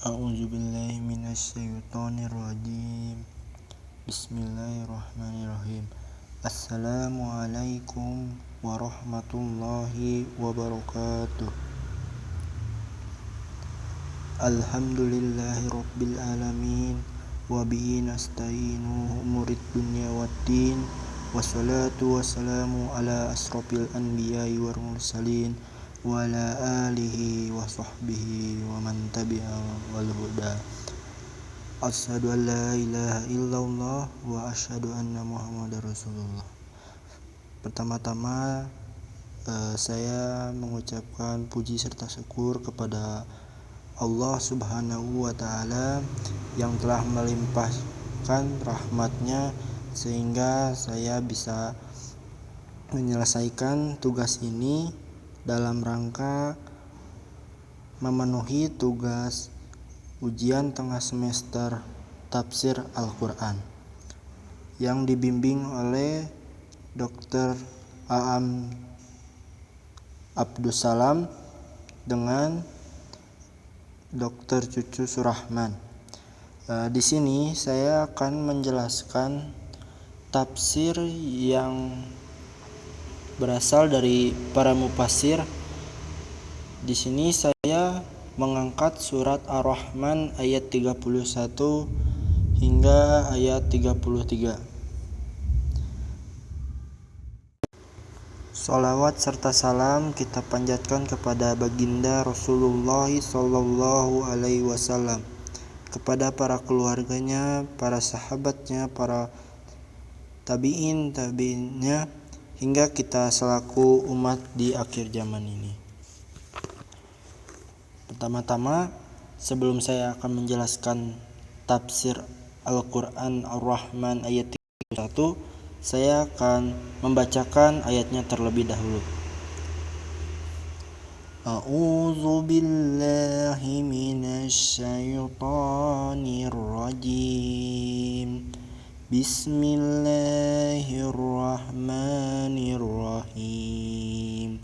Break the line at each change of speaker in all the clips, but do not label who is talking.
A'udzubillahi minasyaitonirrajim. Bismillahirrahmanirrahim. Assalamualaikum warahmatullahi wabarakatuh. Alhamdulillahi rabbil alamin. Wabihi nasta'inu umurid dunya waddin. Wassalatu wassalamu ala asrofil anbiya'i wal mursalin wa ala alihi wa sahbihi wa man tabi'a wal huda. Asyhadu an la ilaha illallah wa asyhadu anna muhammadar rasulullah. Pertama-tama saya mengucapkan puji serta syukur kepada Allah Subhanahu wa Ta'ala yang telah melimpahkan rahmatnya sehingga saya bisa menyelesaikan tugas ini dalam rangka memenuhi tugas ujian tengah semester tafsir Al-Quran yang dibimbing oleh Dr. Aam Abdussalam dengan Dr. Cucu Surahman. Di sini saya akan menjelaskan tafsir yang berasal dari para mufassir. Di sini saya mengangkat surat Ar-Rahman ayat 31 hingga ayat 33. Sholawat serta salam kita panjatkan kepada baginda Rasulullah sallallahu alaihi wasallam, kepada para keluarganya, para sahabatnya, para tabi'innya, hingga kita selaku umat di akhir zaman ini. Pertama-tama, sebelum saya akan menjelaskan tafsir Al-Quran Ar-Rahman ayat 31, saya akan membacakan ayatnya terlebih dahulu. A'udzu billahi minasy syaithanir rajim. Bismillahirrahmanirrahim.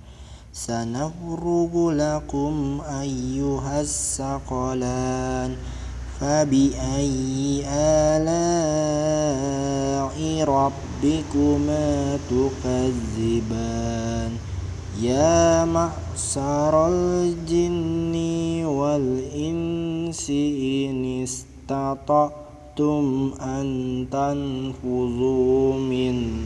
Sanafrugu lakum ayyuhas saqalan. Fabi'ayyi ala'i rabbikuma tukadziban. Ya ma'saral jinni wal insi in istata'tum an tanfuzu min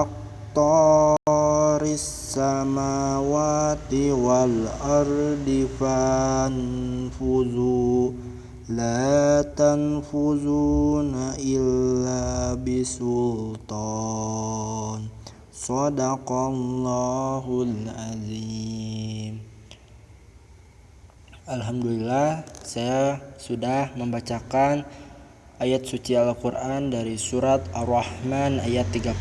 aqtaris samawati wal ardi fanfuzu la tanfuzuna illa bisultan. Shadaqallahul azim. Alhamdulillah, saya sudah membacakan ayat suci Al-Quran dari surat Ar-Rahman ayat 31.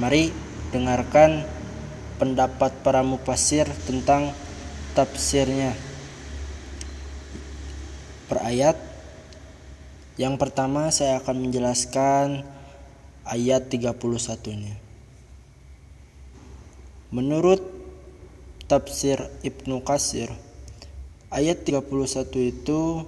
Mari dengarkan pendapat para mufassir tentang tafsirnya per ayat. Yang pertama saya akan menjelaskan ayat 31-nya. Menurut tafsir Ibnu Katsir, ayat 31 itu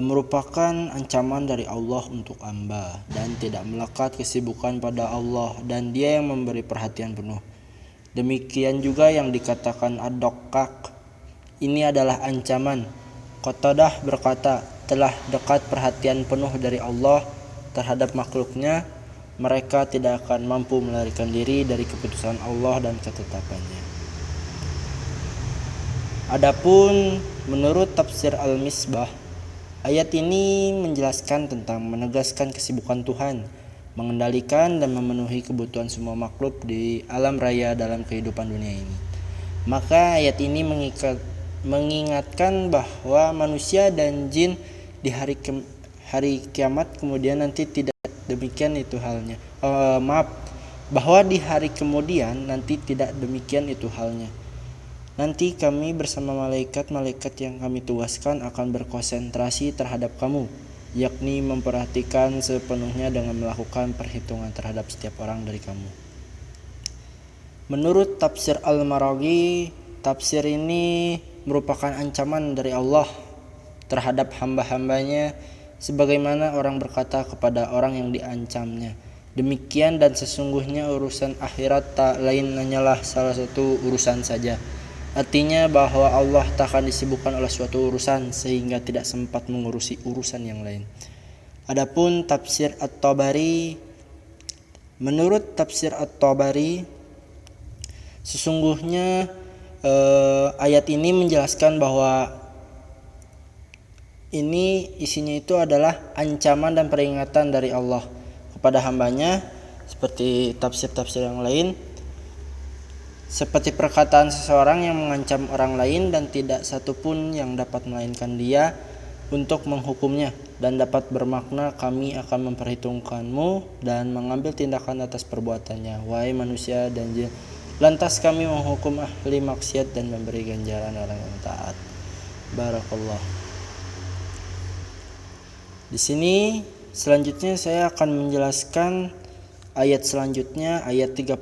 merupakan ancaman dari Allah untuk hamba dan tidak melekat kesibukan pada Allah dan Dia yang memberi perhatian penuh. Demikian juga yang dikatakan ad-Daqqaq, ini adalah ancaman. Qatadah berkata, telah dekat perhatian penuh dari Allah terhadap makhluknya, mereka tidak akan mampu melarikan diri dari keputusan Allah dan ketetapannya. Adapun menurut tafsir Al-Misbah, ayat ini menjelaskan tentang menegaskan kesibukan Tuhan, mengendalikan dan memenuhi kebutuhan semua makhluk di alam raya dalam kehidupan dunia ini. Maka ayat ini mengingatkan bahwa manusia dan jin di hari kiamat kemudian nanti tidak demikian itu halnya. Bahwa di hari kemudian nanti tidak demikian itu halnya. Nanti kami bersama malaikat-malaikat yang kami tugaskan akan berkonsentrasi terhadap kamu, yakni memperhatikan sepenuhnya dengan melakukan perhitungan terhadap setiap orang dari kamu. Menurut tafsir Al-Maraghi, tafsir ini merupakan ancaman dari Allah terhadap hamba-hambanya, sebagaimana orang berkata kepada orang yang diancamnya, demikian dan sesungguhnya urusan akhirat tak lain hanyalah salah satu urusan saja. Artinya bahwa Allah tak akan disibukkan oleh suatu urusan sehingga tidak sempat mengurusi urusan yang lain. Adapun tafsir At-Tabari, menurut tafsir At-Tabari, sesungguhnya ayat ini menjelaskan bahwa ini isinya itu adalah ancaman dan peringatan dari Allah kepada hambanya, seperti tafsir-tafsir yang lain, seperti perkataan seseorang yang mengancam orang lain dan tidak satupun yang dapat melainkan dia untuk menghukumnya, dan dapat bermakna kami akan memperhitungkanmu dan mengambil tindakan atas perbuatannya, wahai manusia dan jin. Lantas kami menghukum ahli maksiat dan memberi ganjaran orang yang taat. Barakallah. Di sini selanjutnya saya akan menjelaskan ayat selanjutnya, ayat 32.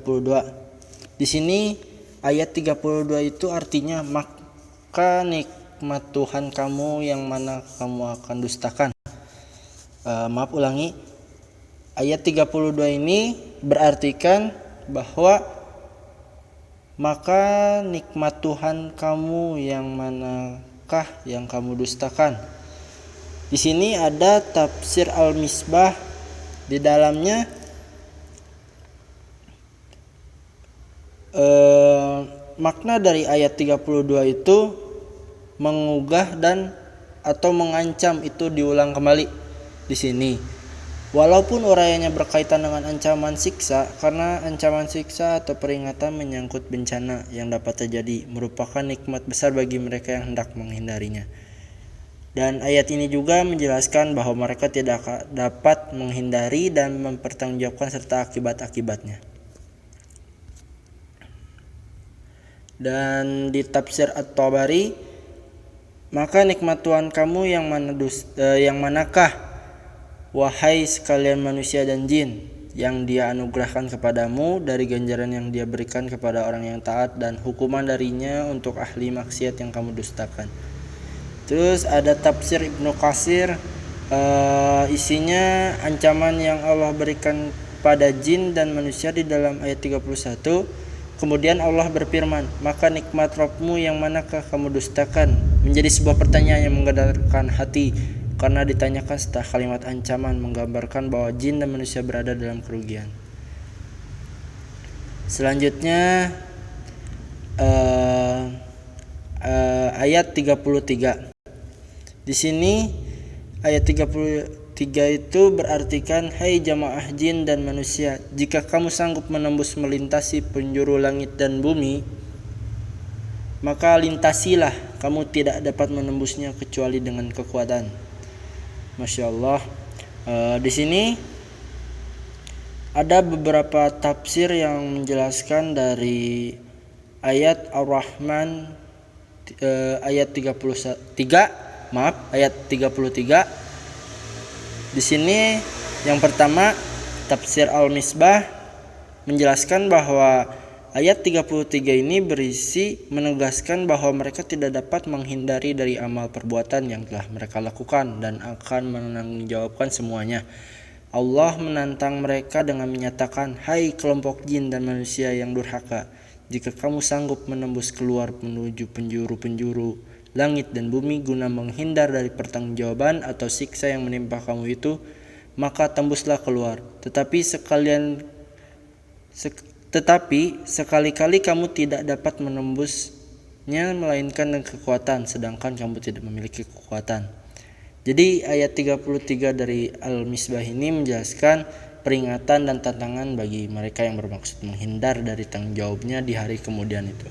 Di sini ayat 32 itu artinya maka nikmat Tuhan kamu yang mana kamu akan dustakan. Ulangi. Ayat 32 ini berartikan bahwa maka nikmat Tuhan kamu yang manakah yang kamu dustakan. Di sini ada tafsir Al-Misbah, di dalamnya makna dari ayat 32 itu mengugah dan atau mengancam itu diulang kembali di sini. Walaupun urayanya berkaitan dengan ancaman siksa, karena ancaman siksa atau peringatan menyangkut bencana yang dapat terjadi, merupakan nikmat besar bagi mereka yang hendak menghindarinya. Dan ayat ini juga menjelaskan bahwa mereka tidak dapat menghindari dan mempertanggungjawabkan serta akibat-akibatnya. Dan di tafsir At-Tabari, maka nikmat Tuhan kamu yang manakah wahai sekalian manusia dan jin yang dia anugerahkan kepadamu dari ganjaran yang dia berikan kepada orang yang taat dan hukuman darinya untuk ahli maksiat yang kamu dustakan. Terus ada tafsir Ibnu Katsir, isinya ancaman yang Allah berikan pada jin dan manusia di dalam ayat 31. Kemudian Allah berfirman, maka nikmat Rabbmu yang manakah kamu dustakan, menjadi sebuah pertanyaan yang menggetarkan hati, karena ditanyakan setelah kalimat ancaman menggambarkan bahwa jin dan manusia berada dalam kerugian. Selanjutnya ayat 33. Di sini ayat 33 itu berartikan, hai jamaah jin dan manusia, jika kamu sanggup menembus melintasi penjuru langit dan bumi, maka lintasilah, kamu tidak dapat menembusnya kecuali dengan kekuatan. Masya Allah. Di sini ada beberapa tafsir yang menjelaskan dari ayat Ar-Rahman ayat 33. Di sini yang pertama, tafsir Al-Misbah menjelaskan bahwa ayat 33 ini berisi menegaskan bahwa mereka tidak dapat menghindari dari amal perbuatan yang telah mereka lakukan dan akan menanggungjawabkan semuanya. Allah menantang mereka dengan menyatakan, hai kelompok jin dan manusia yang durhaka, jika kamu sanggup menembus keluar menuju penjuru-penjuru langit dan bumi guna menghindar dari pertanggungjawaban atau siksa yang menimpa kamu itu, maka tembuslah keluar. Tetapi sekali-kali kamu tidak dapat menembusnya melainkan dengan kekuatan, sedangkan kamu tidak memiliki kekuatan. Jadi ayat 33 dari Al-Misbah ini menjelaskan peringatan dan tantangan bagi mereka yang bermaksud menghindar dari tanggung jawabnya di hari kemudian itu.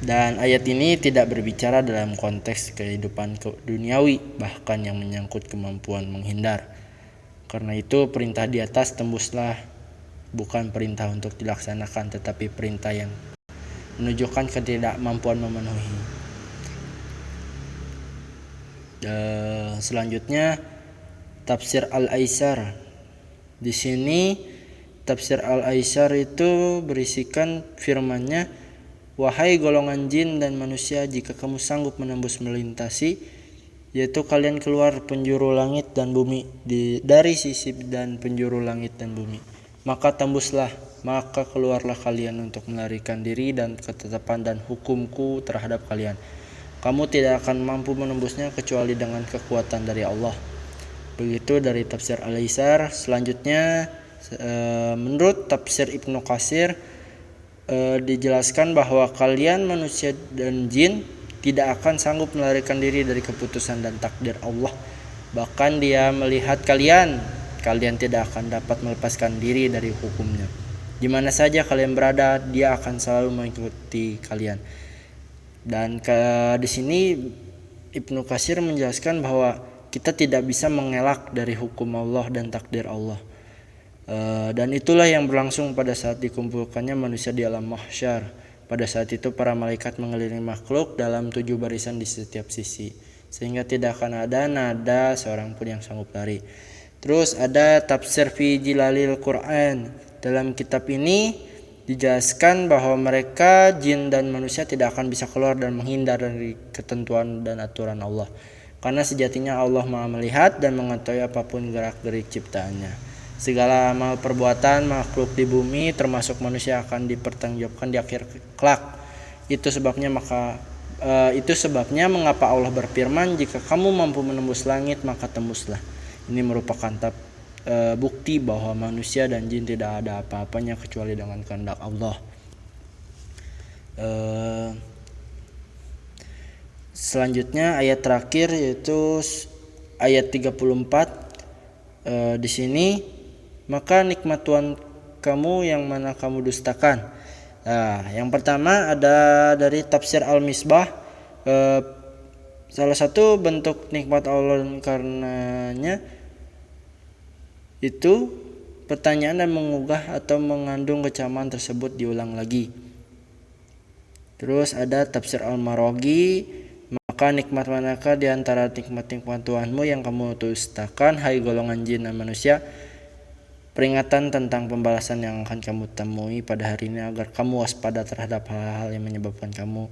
Dan ayat ini tidak berbicara dalam konteks kehidupan duniawi, bahkan yang menyangkut kemampuan menghindar. Karena itu perintah di atas tembuslah bukan perintah untuk dilaksanakan, tetapi perintah yang menunjukkan ketidakmampuan memenuhi. Selanjutnya tafsir Al-Aisar. Di sini tafsir Al-Aisar itu berisikan firman-Nya, "Wahai golongan jin dan manusia, jika kamu sanggup menembus melintasi, yaitu kalian keluar penjuru langit dan bumi, dari sisi dan penjuru langit dan bumi, maka tembuslah, maka keluarlah kalian untuk melarikan diri dan ketetapan dan hukumku terhadap kalian. Kamu tidak akan mampu menembusnya kecuali dengan kekuatan dari Allah." Begitu dari tafsir Al-Aisar. Selanjutnya menurut tafsir Ibnu Katsir dijelaskan bahwa kalian manusia dan jin tidak akan sanggup melarikan diri dari keputusan dan takdir Allah. Bahkan Dia melihat kalian tidak akan dapat melepaskan diri dari hukumnya. Di mana saja kalian berada, Dia akan selalu mengikuti kalian. Dan di sini Ibnu Katsir menjelaskan bahwa kita tidak bisa mengelak dari hukum Allah dan takdir Allah. Dan itulah yang berlangsung pada saat dikumpulkannya manusia di alam mahsyar. Pada saat itu para malaikat mengelilingi makhluk dalam 7 barisan di setiap sisi, sehingga tidak akan ada nada seorang pun yang sanggup lari. Terus ada tafsir fi Jilalil Quran. Dalam kitab ini dijelaskan bahwa mereka jin dan manusia tidak akan bisa keluar dan menghindar dari ketentuan dan aturan Allah, karena sejatinya Allah Maha melihat dan mengetahui apapun gerak-gerik ciptaannya. Segala amal perbuatan makhluk di bumi termasuk manusia akan dipertanggungjawabkan di akhir kelak. Itu sebabnya mengapa Allah berfirman, "Jika kamu mampu menembus langit, maka tembuslah." Ini merupakan bukti bahwa manusia dan jin tidak ada apa-apanya kecuali dengan kehendak Allah. Selanjutnya ayat terakhir yaitu ayat 34. Di sini, "Maka nikmat Tuhan kamu yang mana kamu dustakan." Yang pertama ada dari tafsir Al-Misbah. Salah satu bentuk nikmat Allah karenanya itu pertanyaan dan mengugah atau mengandung kecaman tersebut diulang lagi. Terus ada tafsir Al-Maraghi, "Maka nikmat manakah di antara nikmat-nikmat Tuhanmu yang kamu dustakan, hai golongan jin dan manusia? Peringatan tentang pembalasan yang akan kamu temui pada hari ini agar kamu waspada terhadap hal-hal yang menyebabkan kamu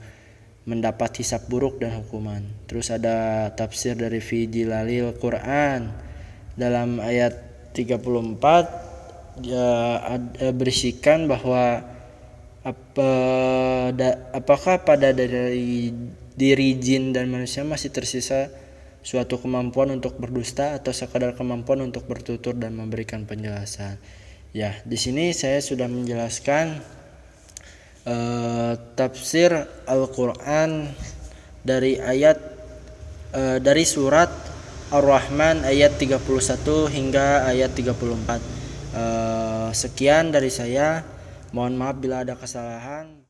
mendapat hisab buruk dan hukuman." Terus ada tafsir dari fi Jilalil Quran. Dalam ayat 34 berisikan bahwa apakah pada dari diri jin dan manusia masih tersisa suatu kemampuan untuk berdusta atau sekadar kemampuan untuk bertutur dan memberikan penjelasan. Ya, di sini saya sudah menjelaskan tafsir Al-Quran dari surat Ar-Rahman ayat 31 hingga ayat 34. Sekian dari saya. Mohon maaf bila ada kesalahan.